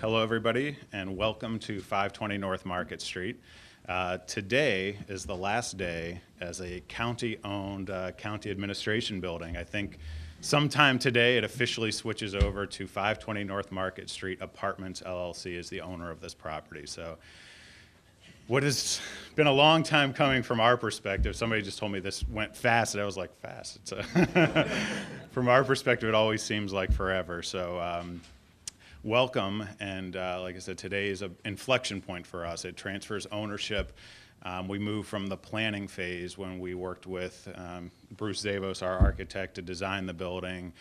Hello, everybody, and welcome to 520 North Market Street. Today is the last day as a county-owned county administration building. I think sometime today it officially switches over to 520 North Market Street Apartments LLC is the owner of this property. So what has been a long time coming from our perspective, somebody just told me this went fast, and I was like, fast? From our perspective, it always seems like forever. So welcome, and like I said, today is an inflection point for us. It transfers ownership. We move from the planning phase when we worked with Bruce Zavos, our architect, to design the building,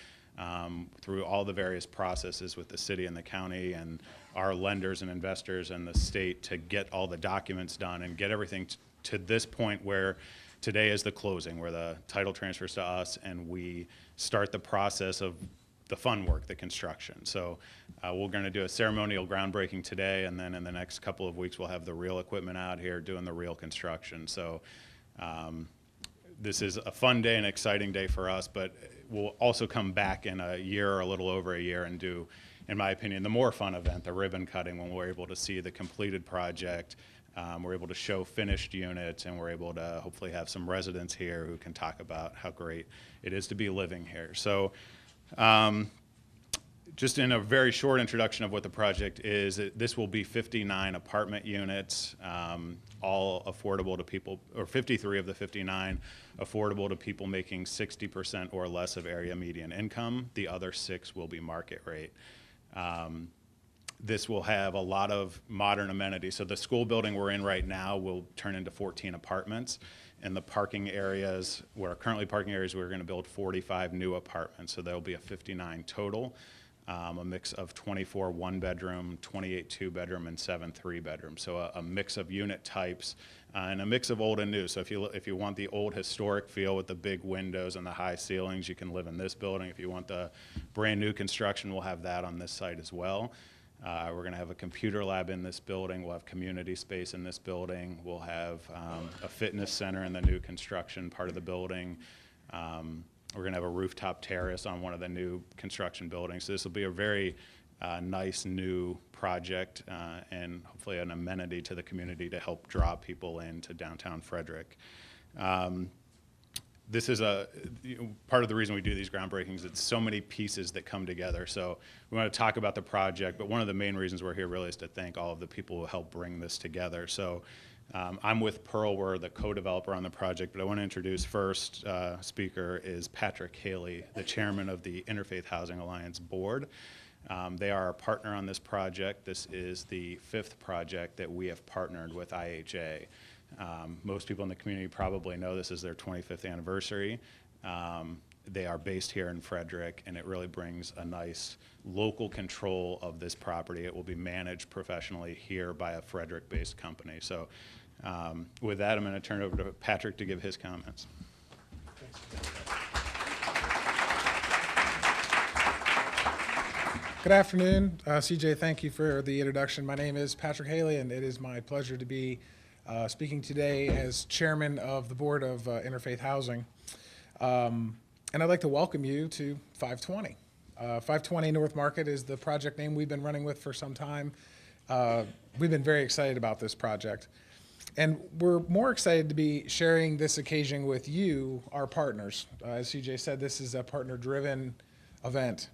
through all the various processes with the city and the county and our lenders and investors and the state to get all the documents done and get everything to this point where today is the closing, where the title transfers to us and we start the process of the fun work, the construction. So we're going to do a ceremonial groundbreaking today, and then in the next couple of weeks we'll have the real equipment out here doing the real construction. So this is a fun day, an exciting day for us, but we'll also come back in a year or a little over a year and do, in my opinion, the more fun event, the ribbon cutting, when we're able to see the completed project. We're able to show finished units, and we're able to hopefully have some residents here who can talk about how great it is to be living here. So just in a very short introduction of what the project is, this will be 59 apartment units, all affordable to people, or 53 of the 59 affordable to people making 60% or less of area median income. The other 6 will be market rate. This will have a lot of modern amenities. So the school building we're in right now will turn into 14 apartments. And the parking areas, where currently parking areas, we're going to build 45 new apartments. So there'll be a 59 total, a mix of 24 one-bedroom, 28 two-bedroom, and 7 three-bedroom. So a mix of unit types and a mix of old and new. So if you want the old historic feel with the big windows and the high ceilings, you can live in this building. If you want the brand new construction, we'll have that on this site as well. We're going to have a computer lab in this building. We'll have community space in this building. We'll have a fitness center in the new construction part of the building. We're going to have a rooftop terrace on one of the new construction buildings. So this will be a very nice new project and hopefully an amenity to the community to help draw people into downtown Frederick. This is part of the reason we do these groundbreakings. It's so many pieces that come together. So we want to talk about the project, but one of the main reasons we're here really is to thank all of the people who helped bring this together. So I'm with Pearl, we're the co-developer on the project, but I want to introduce first speaker is Patrick Haley, the chairman of the Interfaith Housing Alliance board. They are our partner on this project. This is the 5th project that we have partnered with IHA. Most people in the community probably know this is their 25th anniversary. They are based here in Frederick, and it really brings a nice local control of this property. It will be managed professionally here by a Frederick-based company. So with that, I'm going to turn it over to Patrick to give his comments. Good afternoon. CJ, thank you for the introduction. My name is Patrick Haley, and it is my pleasure to be speaking today as chairman of the board of Interfaith Housing. And I'd like to welcome you to 520. 520 North Market is the project name we've been running with for some time. We've been very excited about this project. And we're more excited to be sharing this occasion with you, our partners. As CJ said, this is a partner-driven event.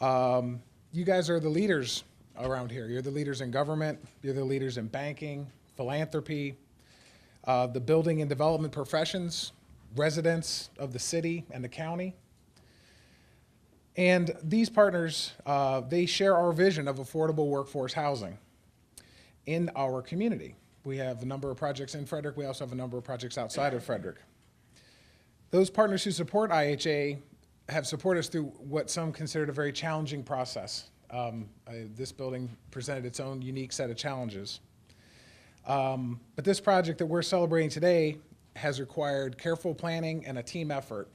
You guys are the leaders around here. You're the leaders in government. You're the leaders in banking, philanthropy, the building and development professions, residents of the city and the county. And these partners, they share our vision of affordable workforce housing in our community. We have a number of projects in Frederick. We also have a number of projects outside of Frederick. Those partners who support IHA have supported us through what some considered a very challenging process. This building presented its own unique set of challenges. But this project that we're celebrating today has required careful planning and a team effort.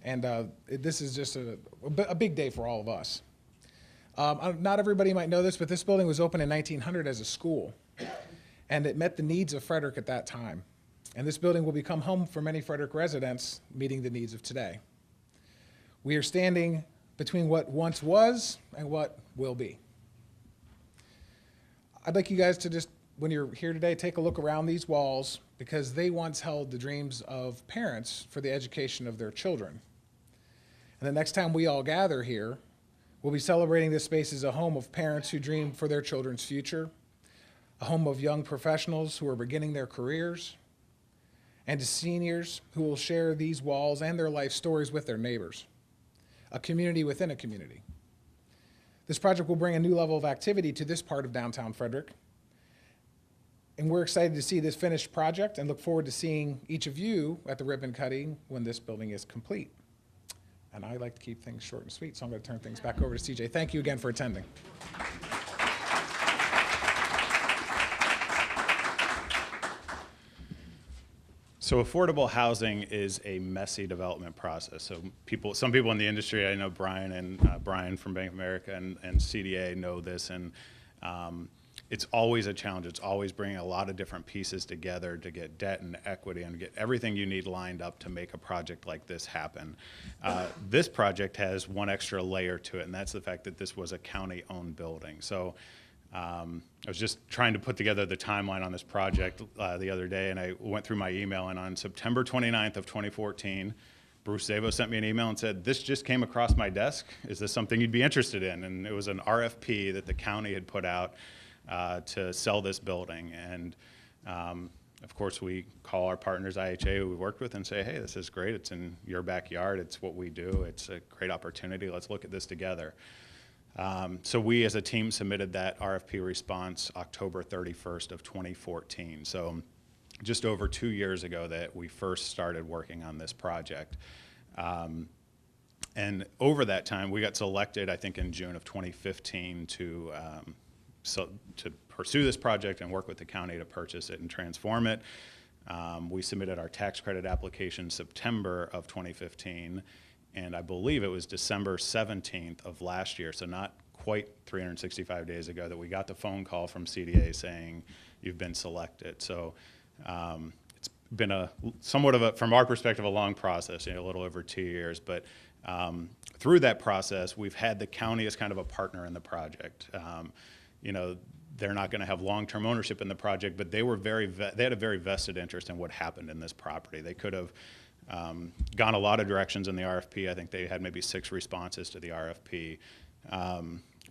And this is just a big day for all of us. Not everybody might know this, but this building was opened in 1900 as a school. And it met the needs of Frederick at that time. And this building will become home for many Frederick residents, meeting the needs of today. We are standing between what once was and what will be. I'd like you guys to just, when you're here today, take a look around these walls because they once held the dreams of parents for the education of their children. And the next time we all gather here, we'll be celebrating this space as a home of parents who dream for their children's future, a home of young professionals who are beginning their careers, and to seniors who will share these walls and their life stories with their neighbors, a community within a community. This project will bring a new level of activity to this part of downtown Frederick, and we're excited to see this finished project and look forward to seeing each of you at the ribbon cutting when this building is complete. And I like to keep things short and sweet, so I'm going to turn things back over to CJ. Thank you again for attending. So affordable housing is a messy development process. So some people in the industry, I know Brian from Bank of America and CDA know this, and it's always a challenge. It's always bringing a lot of different pieces together to get debt and equity and get everything you need lined up to make a project like this happen. This project has one extra layer to it, and that's the fact that this was a county-owned building. So I was just trying to put together the timeline on this project the other day, and I went through my email, and on September 29th of 2014, Bruce Zavo sent me an email and said, "This just came across my desk. Is this something you'd be interested in?" And it was an RFP that the county had put out to sell this building. And of course, we call our partners, IHA, who we worked with, and say, "Hey, this is great. It's in your backyard. It's what we do. It's a great opportunity. Let's look at this together." So we as a team submitted that RFP response October 31st of 2014. So just over 2 years ago that we first started working on this project. And over that time, we got selected, I think, in June of 2015 to pursue this project and work with the county to purchase it and transform it. We submitted our tax credit application September of 2015. And I believe it was December 17th of last year, so not quite 365 days ago, that we got the phone call from CDA saying, "You've been selected." So it's been somewhat of a, from our perspective, a long process, a little over 2 years. But through that process, we've had the county as kind of a partner in the project. They're not going to have long-term ownership in the project, but they had a very vested interest in what happened in this property. They could have gone a lot of directions in the RFP. I think they had maybe 6 responses to the RFP.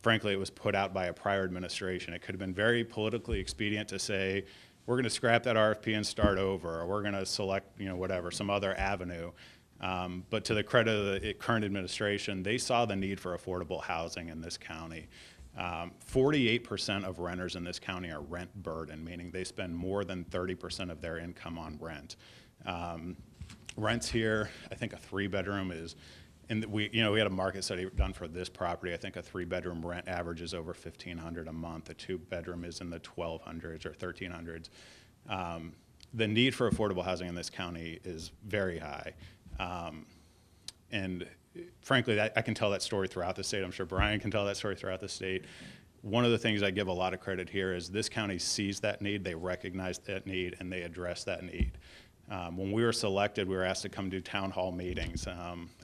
Frankly, it was put out by a prior administration. It could have been very politically expedient to say, we're going to scrap that RFP and start over, or we're going to select, whatever, some other avenue. But to the credit of the current administration, they saw the need for affordable housing in this county. 48% of renters in this county are rent burdened, meaning they spend more than 30% of their income on rent. Rents here, I think a 3-bedroom is, and we had a market study done for this property. I think a 3-bedroom rent averages over $1,500 a month. A 2-bedroom is in the $1,200s or $1,300s. The need for affordable housing in this county is very high. And frankly, I can tell that story throughout the state. I'm sure Brian can tell that story throughout the state. One of the things I give a lot of credit here is this county sees that need, they recognize that need, and they address that need. When we were selected, we were asked to come do town hall meetings.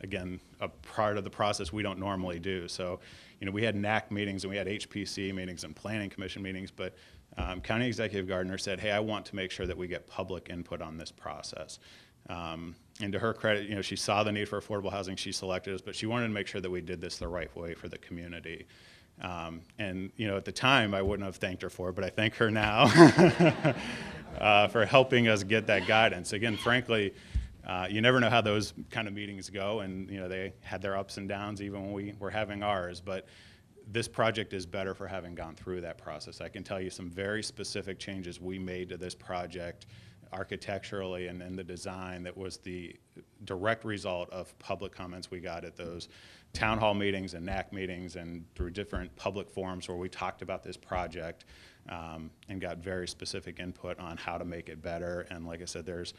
Again, a part of the process we don't normally do. So, we had NAC meetings and we had HPC meetings and planning commission meetings, but County Executive Gardner said, "Hey, I want to make sure that we get public input on this process." And to her credit, she saw the need for affordable housing, she selected us, but she wanted to make sure that we did this the right way for the community. And at the time, I wouldn't have thanked her for it, but I thank her now for helping us get that guidance. Again, frankly, you never know how those kind of meetings go, and they had their ups and downs even when we were having ours, but this project is better for having gone through that process. I can tell you some very specific changes we made to this project architecturally and in the design that was the direct result of public comments we got at those town hall meetings and NAC meetings and through different public forums where we talked about this project and got very specific input on how to make it better. And like I said, there's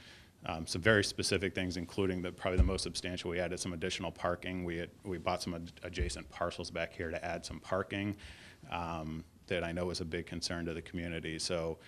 some very specific things, including probably the most substantial. We added some additional parking. We bought some adjacent parcels back here to add some parking that I know is a big concern to the community. So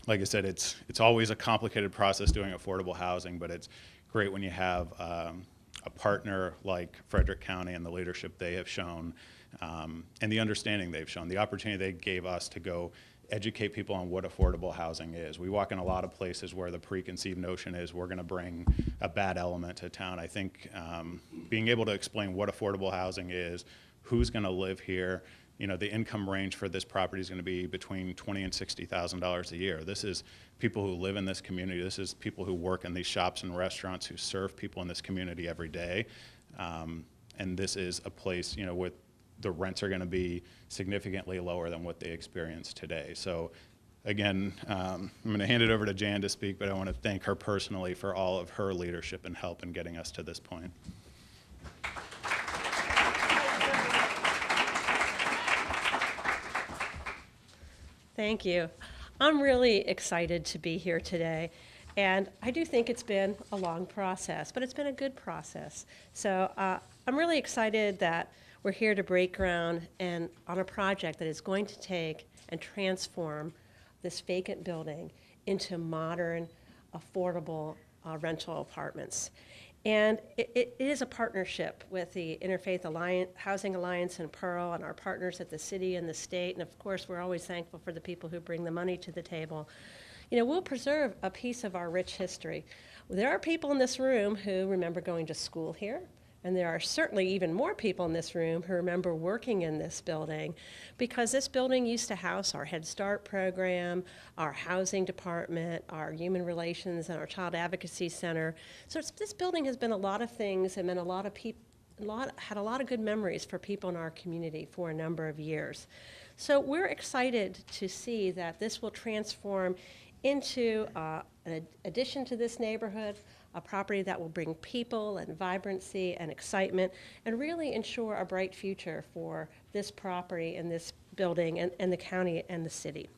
like I said, it's always a complicated process doing affordable housing, but it's great when you have a partner like Frederick County and the leadership they have shown and the understanding they've shown, the opportunity they gave us to go educate people on what affordable housing is. We walk in a lot of places where the preconceived notion is we're going to bring a bad element to town. I think being able to explain what affordable housing is, who's going to live here, you know, the income range for this property is going to be between $20,000 and $60,000 a year. This is people who live in this community. This is people who work in these shops and restaurants, who serve people in this community every day. And this is a place, you know, with the rents are going to be significantly lower than what they experience today. So again, I'm going to hand it over to Jan to speak, but I want to thank her personally for all of her leadership and help in getting us to this point. Thank you. I'm really excited to be here today. And I do think it's been a long process, but it's been a good process. So I'm really excited that we're here to break ground and on a project that is going to take and transform this vacant building into modern, affordable rental apartments. And it is a partnership with the Interfaith Housing Alliance in Pearl and our partners at the city and the state. And of course, we're always thankful for the people who bring the money to the table. You know, we'll preserve a piece of our rich history. There are people in this room who remember going to school here. And there are certainly even more people in this room who remember working in this building, because this building used to house our Head Start program, our housing department, our human relations, and our child advocacy center. So this building has been a lot of things and been a lot of people, had a lot of good memories for people in our community for a number of years. So we're excited to see that this will transform into an addition to this neighborhood, a property that will bring people and vibrancy and excitement and really ensure a bright future for this property and this building and the county and the city.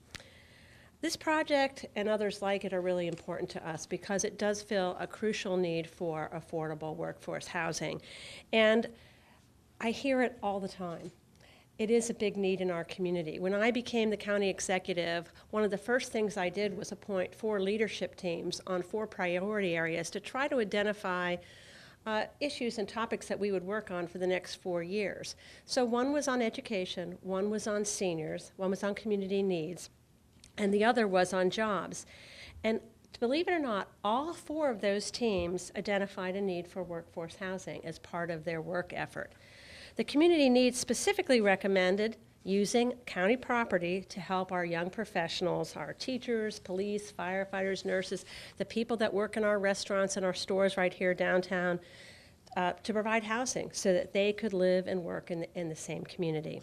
This project and others like it are really important to us because it does fill a crucial need for affordable workforce housing. And I hear it all the time. It is a big need in our community. When I became the county executive, one of the first things I did was appoint 4 leadership teams on 4 priority areas to try to identify issues and topics that we would work on for the next 4 years. So one was on education, one was on seniors, one was on community needs, and the other was on jobs. And believe it or not, all 4 of those teams identified a need for workforce housing as part of their work effort. The community needs specifically recommended using county property to help our young professionals, our teachers, police, firefighters, nurses, the people that work in our restaurants and our stores right here downtown, to provide housing so that they could live and work in the same community.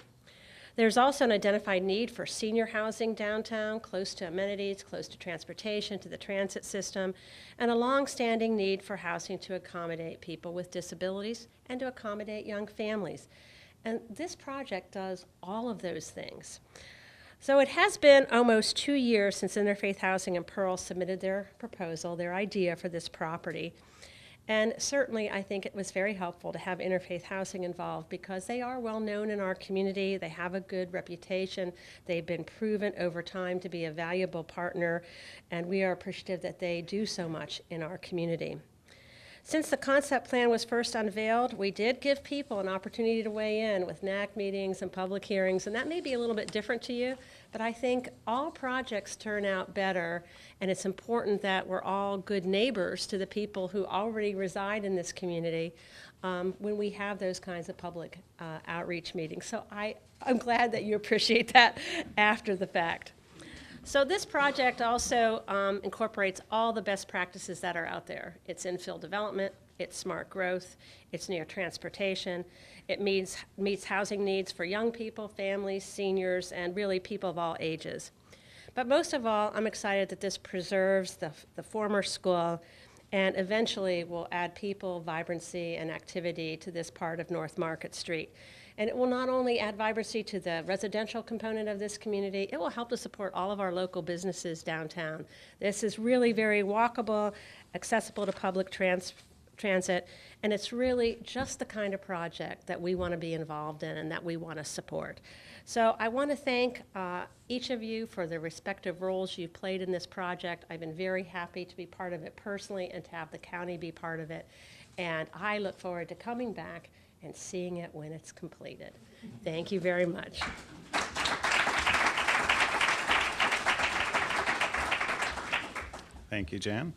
There's also an identified need for senior housing downtown, close to amenities, close to transportation, to the transit system, and a long-standing need for housing to accommodate people with disabilities and to accommodate young families. And this project does all of those things. So it has been almost 2 years since Interfaith Housing and Pearl submitted their proposal, their idea for this property. And certainly, I think it was very helpful to have Interfaith Housing involved because they are well known in our community. They have a good reputation. They've been proven over time to be a valuable partner, and we are appreciative that they do so much in our community. Since the concept plan was first unveiled, we did give people an opportunity to weigh in with NAC meetings and public hearings, and that may be a little bit different to you, but I think all projects turn out better, and it's important that we're all good neighbors to the people who already reside in this community when we have those kinds of public outreach meetings. So I'm glad that you appreciate that after the fact. So this project also incorporates all the best practices that are out there. It's infill development, it's smart growth, it's near transportation, it meets housing needs for young people, families, seniors, and really people of all ages. But most of all, I'm excited that this preserves the former school and eventually will add people, vibrancy, and activity to this part of North Market Street. And it will not only add vibrancy to the residential component of this community, it will help to support all of our local businesses downtown. This is really very walkable, accessible to public transit, and it's really just the kind of project that we want to be involved in and that we want to support. So I want to thank each of you for the respective roles you've played in this project. I've been very happy to be part of it personally and to have the county be part of it. And I look forward to coming back and seeing it when it's completed. Thank you very much. Thank you, Jan.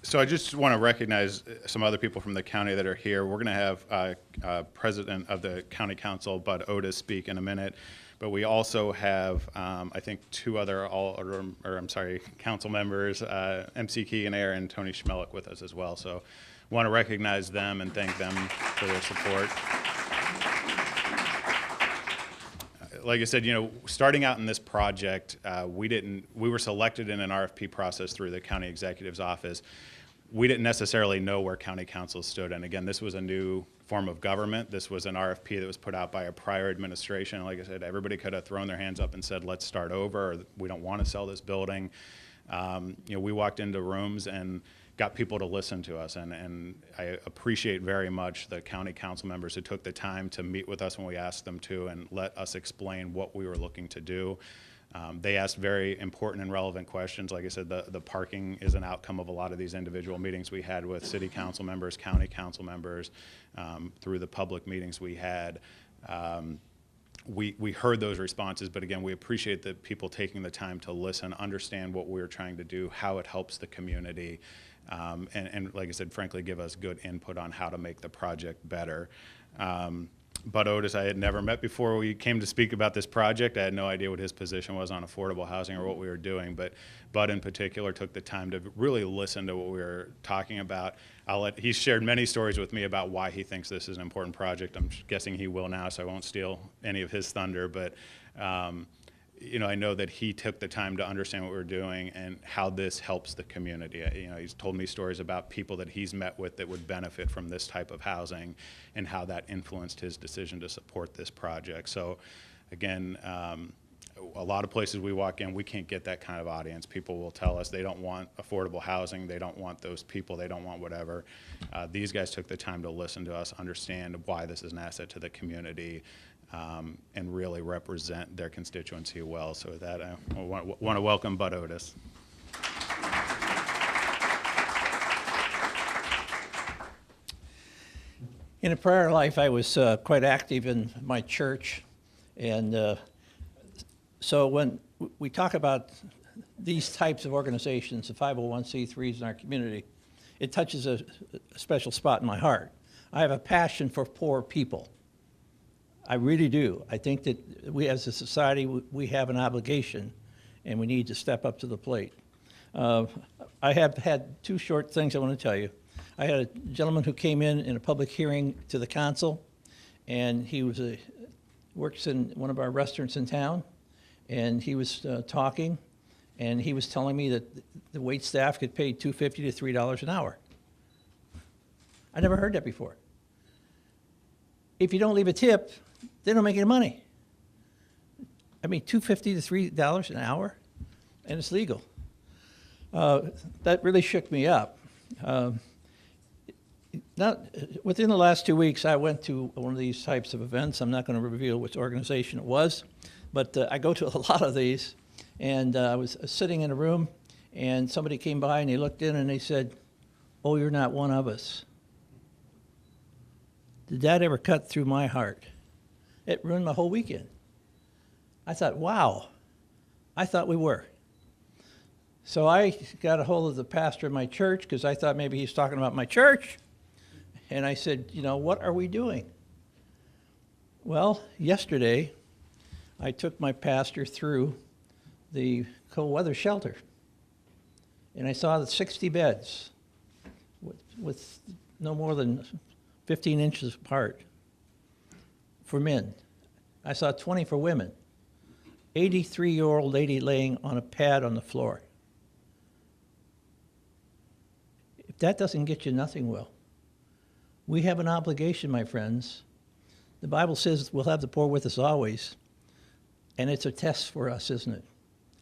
So I just want to recognize some other people from the county that are here. We're going to have President of the County Council, Bud Otis, speak in a minute. But we also have, I think, two other council members, MC Keegan Ayer and Tony Schmelik, with us as well. So want to recognize them and thank them for their support. Like I said, starting out in this project, we were selected in an RFP process through the county executive's office. We didn't necessarily know where county council stood. And again, this was a new form of government. This was an RFP that was put out by a prior administration. Like I said, everybody could have thrown their hands up and said, let's start over, or we don't want to sell this building. We walked into rooms and got people to listen to us, and I appreciate very much the county council members who took the time to meet with us when we asked them to and let us explain what we were looking to do. They asked very important and relevant questions. Like I said, the parking is an outcome of a lot of these individual meetings we had with city council members, county council members, through the public meetings we had. We heard those responses, but again, we appreciate the people taking the time to listen, understand what we're trying to do, how it helps the community, and like I said, frankly, give us good input on how to make the project better. Bud Otis, I had never met before we came to speak about this project. I had no idea what his position was on affordable housing or what we were doing, but Bud in particular took the time to really listen to what we were talking about. He's shared many stories with me about why he thinks this is an important project. I'm guessing he will now, so I won't steal any of his thunder, but I know that he took the time to understand what we're doing and how this helps the community. He's told me stories about people that he's met with that would benefit from this type of housing and how that influenced his decision to support this project. So again, a lot of places we walk in, we can't get that kind of audience. People will tell us they don't want affordable housing, they don't want those people, they don't want whatever. These guys took the time to listen to us, understand why this is an asset to the community, and really represent their constituency well. So with that, I want to welcome Bud Otis. In a prior life, I was quite active in my church, and so when we talk about these types of organizations, the 501c3s in our community, it touches a special spot in my heart. I have a passion for poor people. I really do. I think that we as a society, we have an obligation, and we need to step up to the plate. I have had two short things I want to tell you. I had a gentleman who came in a public hearing to the council, and he works in one of our restaurants in town, and he was talking, and he was telling me that the wait staff get paid $2.50 to $3 an hour. I never heard that before. If you don't leave a tip, they don't make any money. I mean, $2.50 to $3 an hour, and it's legal. That really shook me up. Within the last 2 weeks, I went to one of these types of events. I'm not going to reveal which organization it was, but I go to a lot of these. And I was sitting in a room, and somebody came by, and they looked in, and they said, "Oh, you're not one of us." Did that ever cut through my heart? It ruined my whole weekend. I thought, wow, I thought we were. So I got a hold of the pastor of my church because I thought maybe he's talking about my church. And I said, what are we doing? Well, yesterday, I took my pastor through the cold weather shelter. And I saw the 60 beds with no more than 15 inches apart for men. I saw 20 for women. 83-year-old lady laying on a pad on the floor. If that doesn't get you, nothing will. We have an obligation, my friends. The Bible says we'll have the poor with us always. And it's a test for us, isn't it?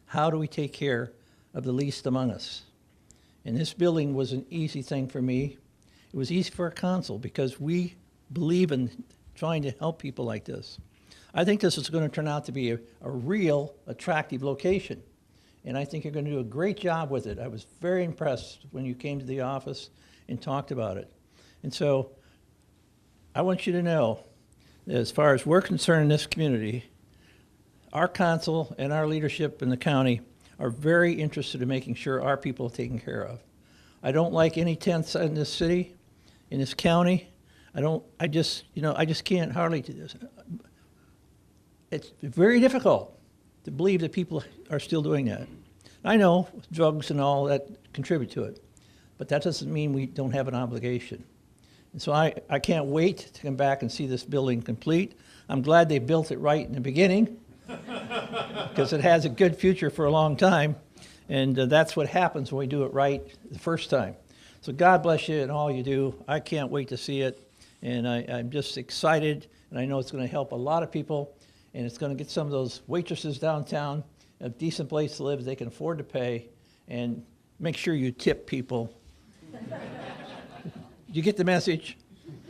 How do we take care of the least among us? And this building was an easy thing for me. It was easy for our council because we believe in trying to help people like this. I think this is going to turn out to be a real attractive location. And I think you're going to do a great job with it. I was very impressed when you came to the office and talked about it. And so I want you to know As far as we're concerned in this community, our council and our leadership in the county are very interested in making sure our people are taken care of. I don't like any tents in this city, in this county. I just can't hardly do this. It's very difficult to believe that people are still doing that. I know drugs and all that contribute to it, but that doesn't mean we don't have an obligation. And so I can't wait to come back and see this building complete. I'm glad they built it right in the beginning because it has a good future for a long time. And that's what happens when we do it right the first time. So God bless you and all you do. I can't wait to see it. And I'm just excited, and I know it's going to help a lot of people, and it's going to get some of those waitresses downtown a decent place to live they can afford to pay, and make sure you tip people. You get the message?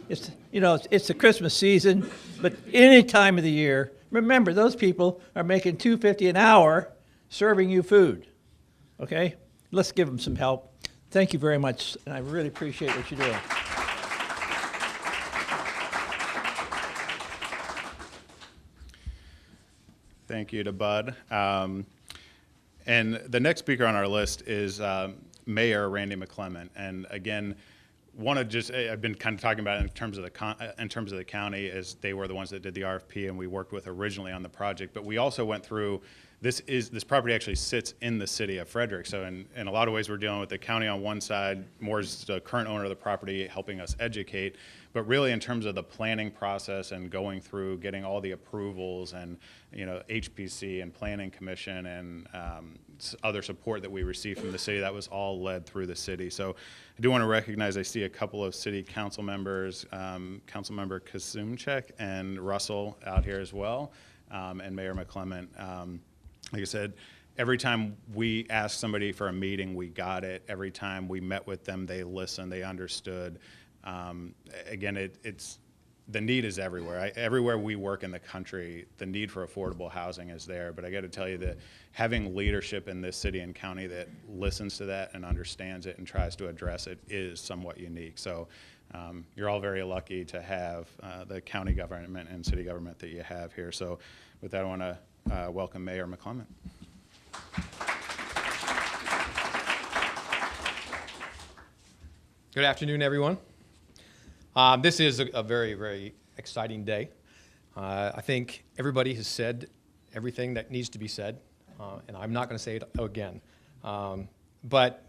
It's the Christmas season, but any time of the year, remember those people are making $2.50 an hour serving you food. Okay? Let's give them some help. Thank you very much, and I really appreciate what you're doing. Thank you to Bud. And the next speaker on our list is Mayor Randy McClement. And again, I've been kind of talking about it in terms of the county, as they were the ones that did the RFP and we worked with originally on the project. But we also went through, this property actually sits in the city of Frederick. So in a lot of ways, we're dealing with the county on one side, more as the current owner of the property helping us educate. But really in terms of the planning process and going through getting all the approvals and HPC and Planning Commission and other support that we received from the city, that was all led through the city. So I do want to recognize, I see a couple of city council members, Councilmember Kazumchek and Russell out here as well, and Mayor McClement. Like I said, every time we asked somebody for a meeting, we got it. Every time we met with them, they listened, they understood. Again, the need is everywhere. Everywhere we work in the country, the need for affordable housing is there. But I got to tell you that having leadership in this city and county that listens to that and understands it and tries to address it is somewhat unique. So you're all very lucky to have the county government and city government that you have here. So with that, I want to welcome Mayor McClement. Good afternoon, everyone. This is a very, very exciting day. I think everybody has said everything that needs to be said, and I'm not going to say it again. But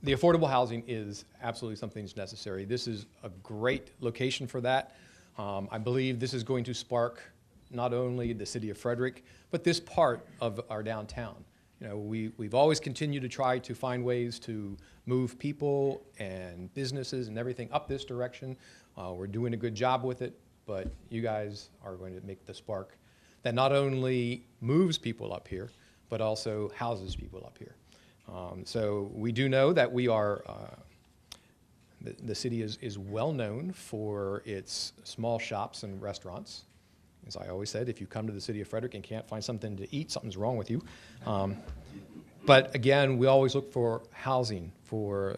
the affordable housing is absolutely something that's necessary. This is a great location for that. I believe this is going to spark not only the city of Frederick, but this part of our downtown. We've always continued to try to find ways to move people and businesses and everything up this direction. We're doing a good job with it, but you guys are going to make the spark that not only moves people up here, but also houses people up here. So we do know that we are, the city is well known for its small shops and restaurants. As I always said, if you come to the city of Frederick and can't find something to eat, something's wrong with you. But again, we always look for housing for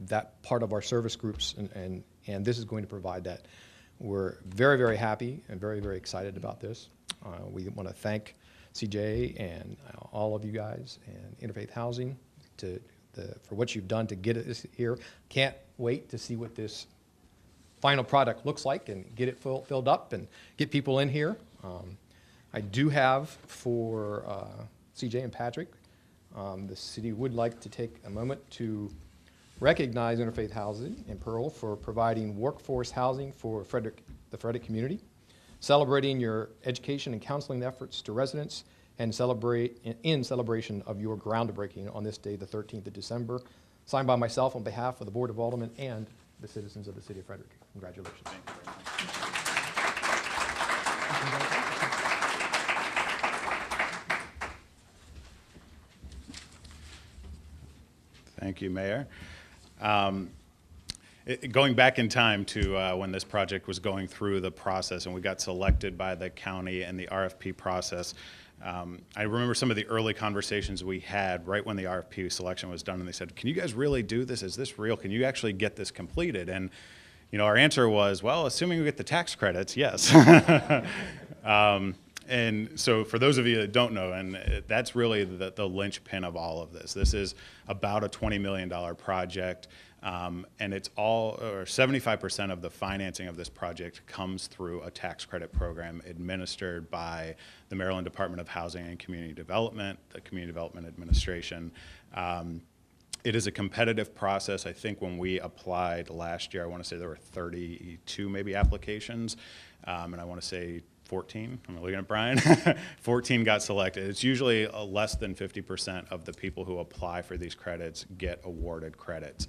that part of our service groups, and this is going to provide that. We're very, very happy and very, very excited about this. We want to thank CJ and all of you guys and Interfaith Housing for what you've done to get us here. Can't wait to see what this final product looks like and get it filled up and get people in here. I do have for CJ and Patrick, the city would like to take a moment to recognize Interfaith Housing in Pearl for providing workforce housing for the Frederick community, celebrating your education and counseling efforts to residents, and in celebration of your groundbreaking on this day, the 13th of December, signed by myself on behalf of the Board of Aldermen and the citizens of the city of Frederick. Congratulations. Thank you, Mayor. Going back in time to when this project was going through the process and we got selected by the county and the RFP process, I remember some of the early conversations we had right when the RFP selection was done, and they said, can you guys really do this? Is this real? Can you actually get this completed? And our answer was, well, assuming we get the tax credits, yes. And so for those of you that don't know, and that's really the linchpin of all of this. This is about a $20 million project, and it's all, or 75% of the financing of this project comes through a tax credit program administered by the Maryland Department of Housing and Community Development, the Community Development Administration. It is a competitive process. I think when we applied last year, I want to say there were 32 maybe applications, and I want to say 14, I'm looking at Brian, 14 got selected. It's usually less than 50% of the people who apply for these credits get awarded credits.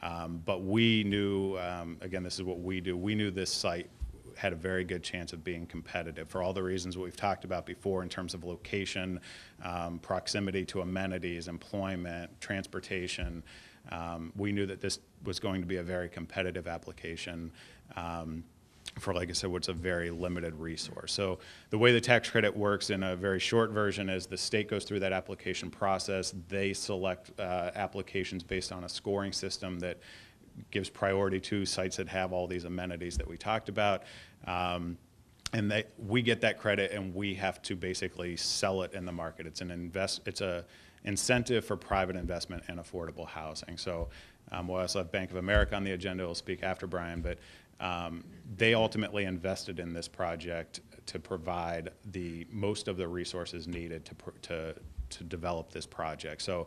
But we knew, again, this is what we do, we knew this site had a very good chance of being competitive for all the reasons we've talked about before in terms of location, proximity to amenities, employment, transportation. We knew that this was going to be a very competitive application for, like I said, what's a very limited resource. So the way the tax credit works in a very short version is the state goes through that application process. They select applications based on a scoring system that gives priority to sites that have all these amenities that we talked about. And we get that credit and we have to basically sell it in the market. It's a incentive for private investment in affordable housing. So we'll also have Bank of America on the agenda. We'll speak after Brian, but they ultimately invested in this project to provide most of the resources needed to develop this project. So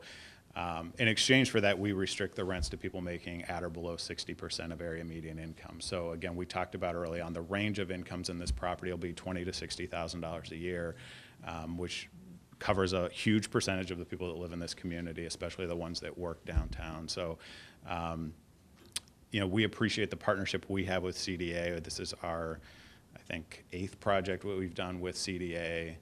in exchange for that, we restrict the rents to people making at or below 60% of area median income. So again, we talked about early on, the range of incomes in this property will be $20,000 to $60,000 a year, which covers a huge percentage of the people that live in this community, especially the ones that work downtown. So we appreciate the partnership we have with CDA. This is our, I think, 8th project what we've done with CDA.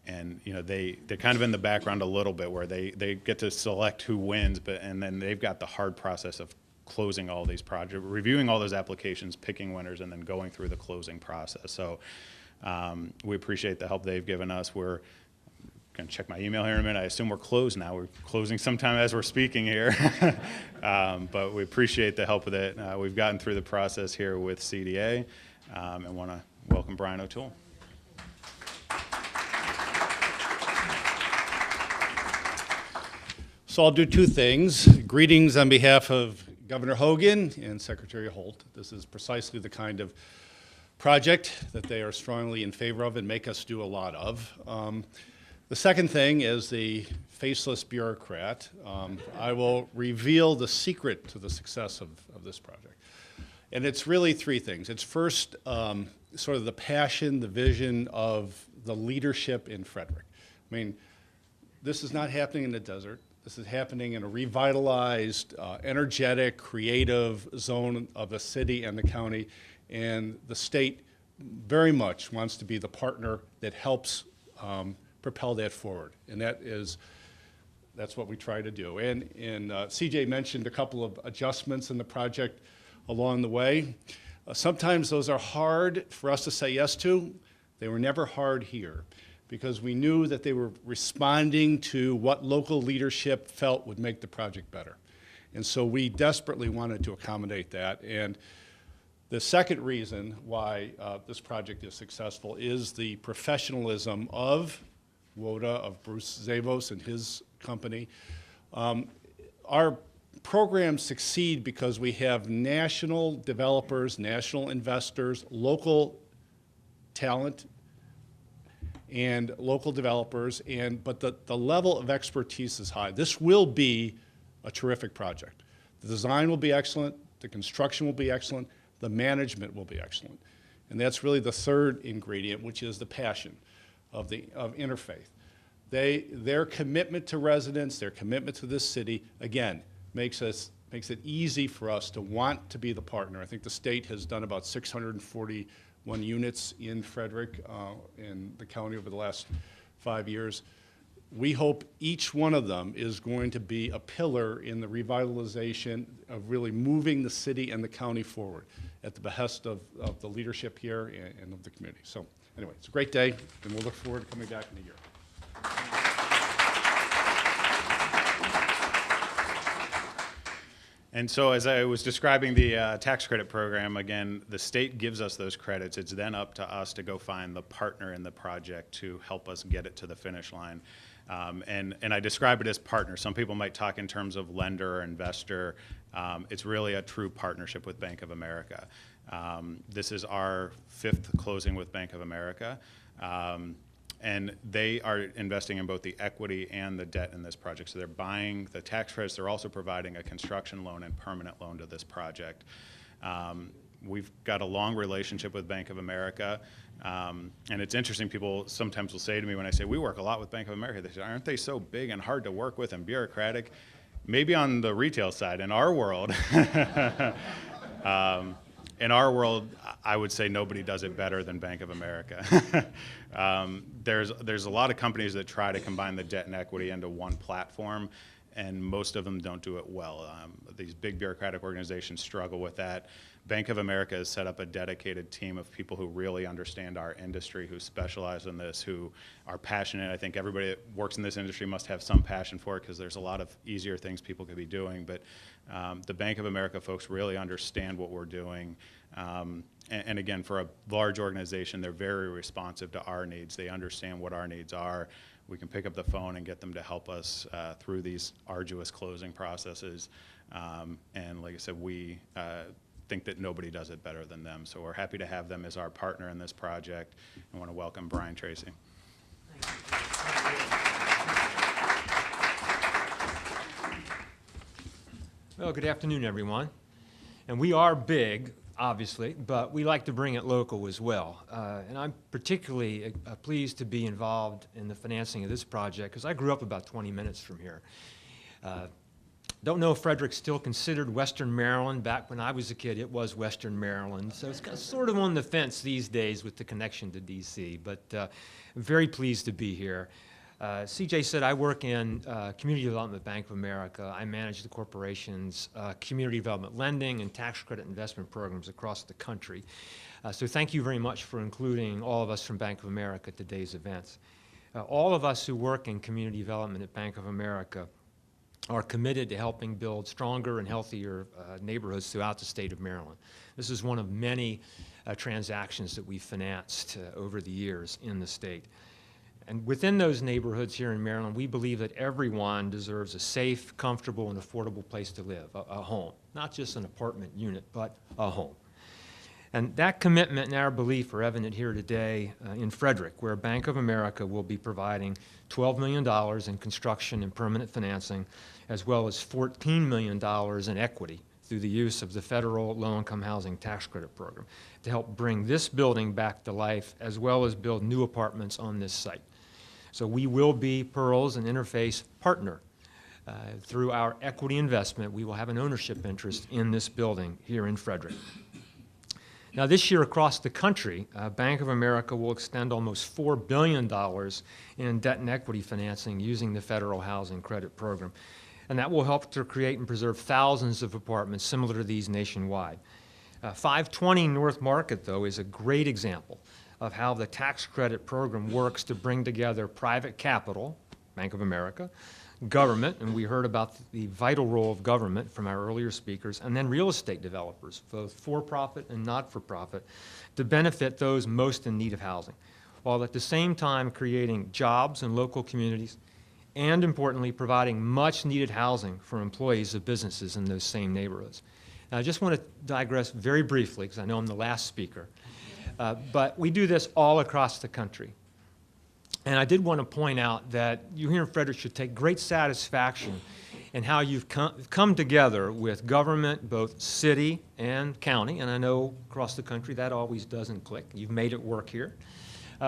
And they're kind of in the background a little bit where they get to select who wins, and then they've got the hard process of closing all these projects, reviewing all those applications, picking winners, and then going through the closing process. So we appreciate the help they've given us. We're going to check my email here in a minute. I assume we're closed now. We're closing sometime as we're speaking here. But we appreciate the help with it. We've gotten through the process here with CDA and want to welcome Brian O'Toole. So I'll do two things. Greetings on behalf of Governor Hogan and Secretary Holt. This is precisely the kind of project that they are strongly in favor of and make us do a lot of. The second thing, as the faceless bureaucrat, I will reveal the secret to the success of this project. And it's really three things. It's first, sort of the passion, the vision of the leadership in Frederick. I mean, this is not happening in the desert. This is happening in a revitalized, energetic, creative zone of the city and the county. And the state very much wants to be the partner that helps propel that forward. And that's what we try to do. And CJ mentioned a couple of adjustments in the project along the way. Sometimes those are hard for us to say yes to. They were never hard here, because we knew that they were responding to what local leadership felt would make the project better. And so we desperately wanted to accommodate that. And the second reason why this project is successful is the professionalism of WODA, of Bruce Zavos and his company. Our programs succeed because we have national developers, national investors, local talent, and local developers, but the level of expertise is high. This will be a terrific project. The design will be excellent, the construction will be excellent, the management will be excellent. And that's really the third ingredient, which is the passion of Interfaith. Their commitment to residents, their commitment to this city, again, makes it easy for us to want to be the partner. I think the state has done about 641 units in Frederick, in the county over the last 5 years. We hope each one of them is going to be a pillar in the revitalization of really moving the city and the county forward at the behest of the leadership here and of the community. So anyway, it's a great day, and we'll look forward to coming back in a year. And so as I was describing the tax credit program, again, the state gives us those credits. It's then up to us to go find the partner in the project to help us get it to the finish line. And I describe it as partner. Some people might talk in terms of lender or investor. It's really a true partnership with Bank of America. This is our 5th closing with Bank of America. And they are investing in both the equity and the debt in this project. So they're buying the tax credits. They're also providing a construction loan and permanent loan to this project. We've got a long relationship with Bank of America. And it's interesting, people sometimes will say to me when I say, we work a lot with Bank of America, they say, aren't they so big and hard to work with and bureaucratic? Maybe on the retail side. In our world, I would say nobody does it better than Bank of America. There's a lot of companies that try to combine the debt and equity into one platform, and most of them don't do it well. These big bureaucratic organizations struggle with that. Bank of America has set up a dedicated team of people who really understand our industry, who specialize in this, who are passionate. I think everybody that works in this industry must have some passion for it, because there's a lot of easier things people could be doing. But the Bank of America folks really understand what we're doing. And again, for a large organization, they're very responsive to our needs. They understand what our needs are. We can pick up the phone and get them to help us through these arduous closing processes. And like I said, we think that nobody does it better than them. So we're happy to have them as our partner in this project. I want to welcome Brian Tracy. Well, good afternoon, everyone. And we are big, obviously, but we like to bring it local as well. And I'm particularly pleased to be involved in the financing of this project because I grew up about 20 minutes from here. Don't know if Frederick's still considered Western Maryland. Back when I was a kid, it was Western Maryland. So it's kind of sort of on the fence these days with the connection to D.C., but I'm very pleased to be here. CJ said I work in Community Development at Bank of America. I manage the corporation's community development lending and tax credit investment programs across the country. So thank you very much for including all of us from Bank of America at today's events. All of us who work in community development at Bank of America are committed to helping build stronger and healthier neighborhoods throughout the state of Maryland. This is one of many transactions that we've financed over the years in the state. And within those neighborhoods here in Maryland, we believe that everyone deserves a safe, comfortable, and affordable place to live, a home. Not just an apartment unit, but a home. And that commitment and our belief are evident here today in Frederick, where Bank of America will be providing $12 million in construction and permanent financing, as well as $14 million in equity through the use of the federal low-income housing tax credit program to help bring this building back to life, as well as build new apartments on this site. So we will be Pearl's and Interface partner. Through our equity investment, we will have an ownership interest in this building here in Frederick. Now, this year across the country, Bank of America will extend almost $4 billion in debt and equity financing using the federal housing credit program. And that will help to create and preserve thousands of apartments similar to these nationwide. 520 North Market, though, is a great example of how the tax credit program works to bring together private capital, Bank of America, government, and we heard about the vital role of government from our earlier speakers, and then real estate developers, both for-profit and not-for-profit, to benefit those most in need of housing, while at the same time creating jobs in local communities and, importantly, providing much-needed housing for employees of businesses in those same neighborhoods. Now, I just want to digress very briefly, because I know I'm the last speaker, but we do this all across the country. And I did want to point out that you here in Frederick should take great satisfaction in how you've come together with government, both city and county, and I know across the country that always doesn't click. You've made it work here.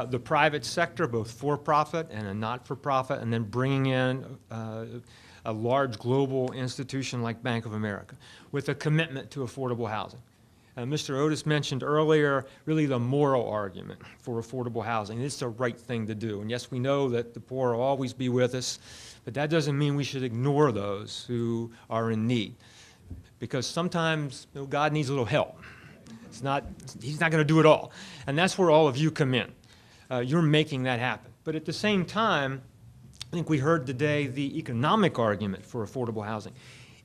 The private sector, both for-profit and a not-for-profit, and then bringing in a large global institution like Bank of America with a commitment to affordable housing. Mr. Otis mentioned earlier really the moral argument for affordable housing. It's the right thing to do. And yes, we know that the poor will always be with us, but that doesn't mean we should ignore those who are in need. Because sometimes God needs a little help. He's not going to do it all. And that's where all of you come in. You're making that happen. But at the same time, I think we heard today the economic argument for affordable housing.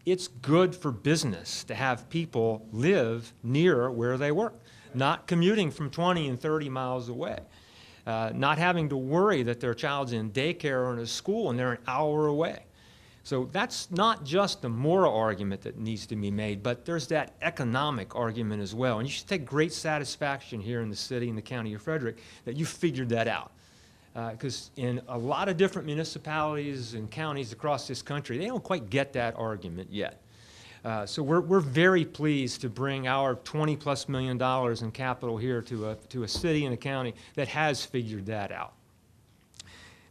it's good for business to have people live near where they work, not commuting from 20 and 30 miles away, not having to worry that their child's in daycare or in a school and they're an hour away. So that's not just the moral argument that needs to be made, but there's that economic argument as well. And you should take great satisfaction here in the city and the county of Frederick that you figured that out. Because in a lot of different municipalities and counties across this country, they don't quite get that argument yet. So we're very pleased to bring our $20+ million in capital here to a city and a county that has figured that out.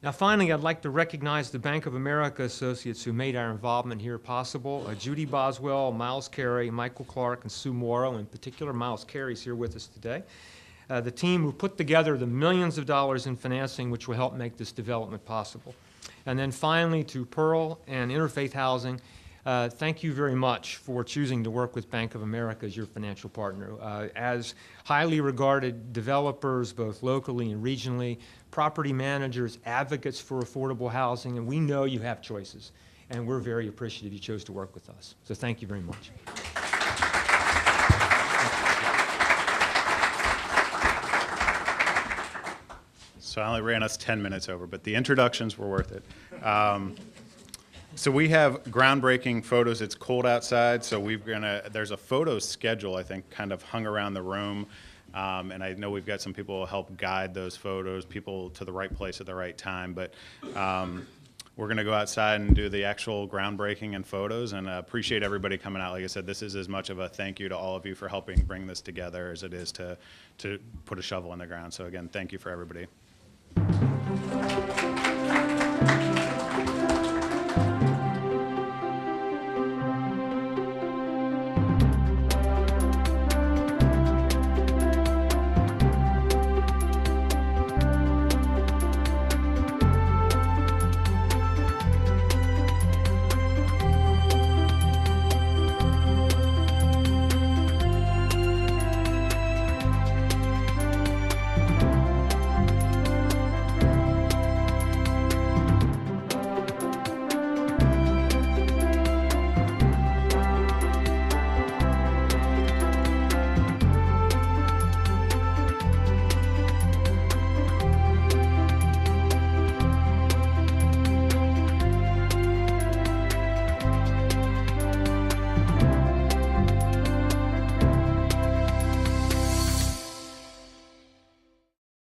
Now, finally, I'd like to recognize the Bank of America associates who made our involvement here possible. Judy Boswell, Miles Carey, Michael Clark, and Sue Morrow. In particular, Miles Carey's here with us today. The team who put together the millions of dollars in financing which will help make this development possible. And then finally, to Pearl and Interfaith Housing, thank you very much for choosing to work with Bank of America as your financial partner. As highly regarded developers, both locally and regionally, property managers, advocates for affordable housing, and we know you have choices, and we're very appreciative you chose to work with us. So thank you very much. So I only ran us 10 minutes over, but the introductions were worth it. So we have groundbreaking photos. It's cold outside, so there's a photo schedule, I think, kind of hung around the room. And I know we've got some people who help guide those photos, people to the right place at the right time. But we're going to go outside and do the actual groundbreaking and photos, and appreciate everybody coming out. Like I said, this is as much of a thank you to all of you for helping bring this together as it is to put a shovel in the ground. So again, thank you for everybody.